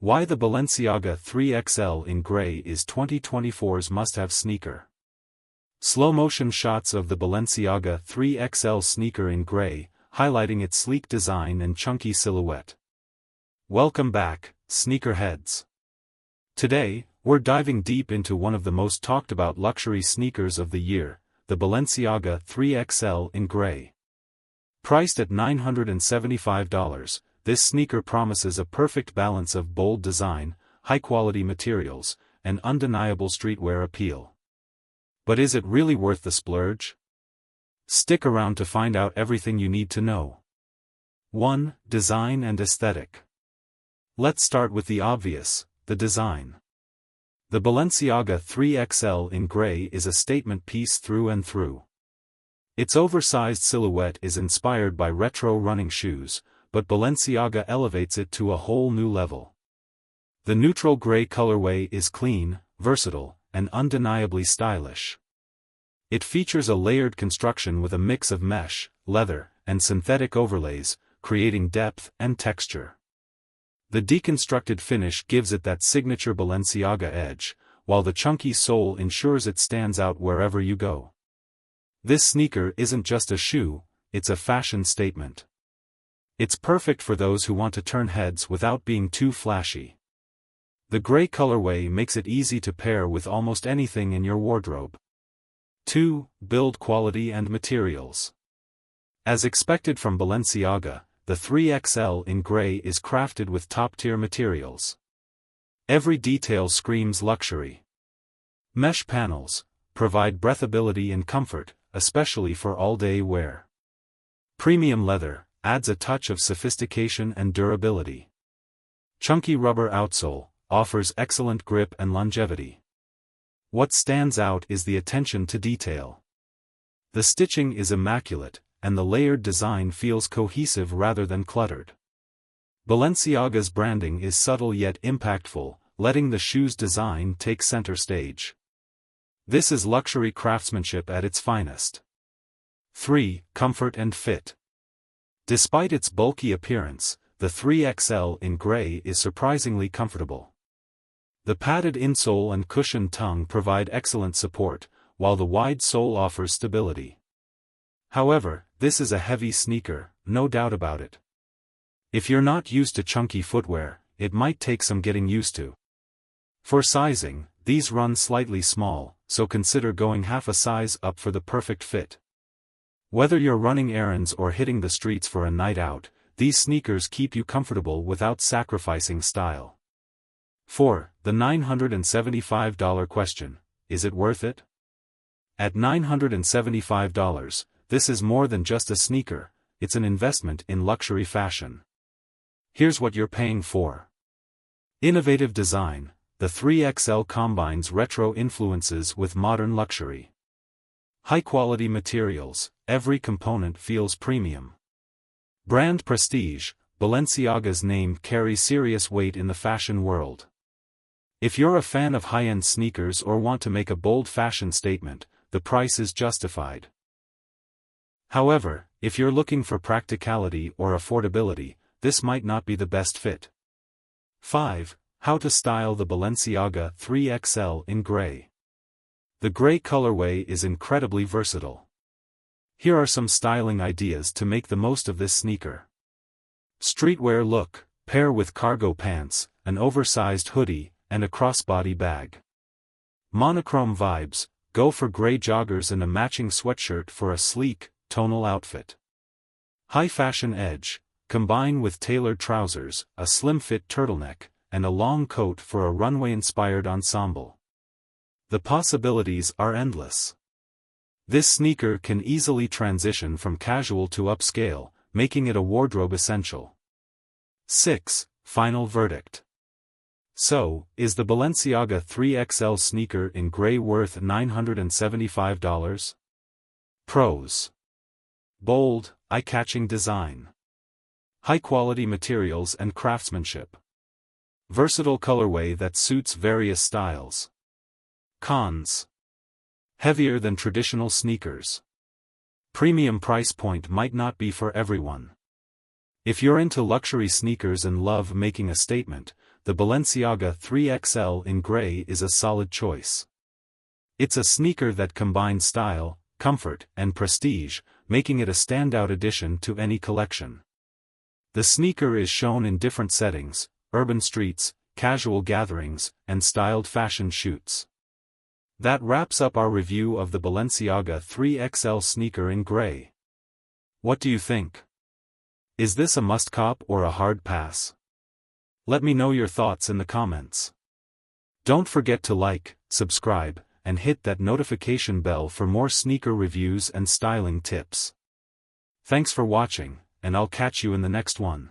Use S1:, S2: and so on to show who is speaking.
S1: Why the Balenciaga 3XL in gray is 2024's must-have sneaker. Slow-motion shots of the Balenciaga 3XL sneaker in gray, highlighting its sleek design and chunky silhouette. Welcome back, sneakerheads. Today, we're diving deep into one of the most talked-about luxury sneakers of the year, the Balenciaga 3XL in gray. Priced at $975, this sneaker promises a perfect balance of bold design, high-quality materials, and undeniable streetwear appeal. But is it really worth the splurge? Stick around to find out everything you need to know. 1. Design and aesthetic. Let's start with the obvious, the design. The Balenciaga 3XL in gray is a statement piece through and through. Its oversized silhouette is inspired by retro running shoes, but Balenciaga elevates it to a whole new level. The neutral gray colorway is clean, versatile, and undeniably stylish. It features a layered construction with a mix of mesh, leather, and synthetic overlays, creating depth and texture. The deconstructed finish gives it that signature Balenciaga edge, while the chunky sole ensures it stands out wherever you go. This sneaker isn't just a shoe, it's a fashion statement. It's perfect for those who want to turn heads without being too flashy. The gray colorway makes it easy to pair with almost anything in your wardrobe. 2. Build quality and materials. As expected from Balenciaga, the 3XL in gray is crafted with top-tier materials. Every detail screams luxury. Mesh panels provide breathability and comfort, especially for all-day wear. Premium leather adds a touch of sophistication and durability. Chunky rubber outsole offers excellent grip and longevity. What stands out is the attention to detail. The stitching is immaculate, and the layered design feels cohesive rather than cluttered. Balenciaga's branding is subtle yet impactful, letting the shoe's design take center stage. This is luxury craftsmanship at its finest. 3. Comfort and fit. Despite its bulky appearance, the 3XL in gray is surprisingly comfortable. The padded insole and cushioned tongue provide excellent support, while the wide sole offers stability. However, this is a heavy sneaker, no doubt about it. If you're not used to chunky footwear, it might take some getting used to. For sizing, these run slightly small, so consider going half a size up for the perfect fit. Whether you're running errands or hitting the streets for a night out, these sneakers keep you comfortable without sacrificing style. 4. The $975 question. Is it worth it? At $975, this is more than just a sneaker, it's an investment in luxury fashion. Here's what you're paying for. Innovative design. The 3XL combines retro influences with modern luxury. High-quality materials, every component feels premium. Brand prestige. Balenciaga's name carries serious weight in the fashion world. If you're a fan of high-end sneakers or want to make a bold fashion statement, the price is justified. However, if you're looking for practicality or affordability, this might not be the best fit. 5. How to style the Balenciaga 3XL in gray. The gray colorway is incredibly versatile. Here are some styling ideas to make the most of this sneaker. Streetwear look, pair with cargo pants, an oversized hoodie, and a crossbody bag. Monochrome vibes, go for gray joggers and a matching sweatshirt for a sleek, tonal outfit. High fashion edge, combine with tailored trousers, a slim-fit turtleneck, and a long coat for a runway-inspired ensemble. The possibilities are endless. This sneaker can easily transition from casual to upscale, making it a wardrobe essential. 6. Final verdict. So, is the Balenciaga 3XL sneaker in gray worth $975? Pros. Bold, eye-catching design. High-quality materials and craftsmanship. Versatile colorway that suits various styles. Cons. Heavier than traditional sneakers. Premium price point might not be for everyone. If you're into luxury sneakers and love making a statement, the Balenciaga 3XL in gray is a solid choice. It's a sneaker that combines style, comfort, and prestige, making it a standout addition to any collection. The sneaker is shown in different settings: urban streets, casual gatherings, and styled fashion shoots. That wraps up our review of the Balenciaga 3XL sneaker in gray. What do you think? Is this a must-cop or a hard pass? Let me know your thoughts in the comments. Don't forget to like, subscribe, and hit that notification bell for more sneaker reviews and styling tips. Thanks for watching, and I'll catch you in the next one.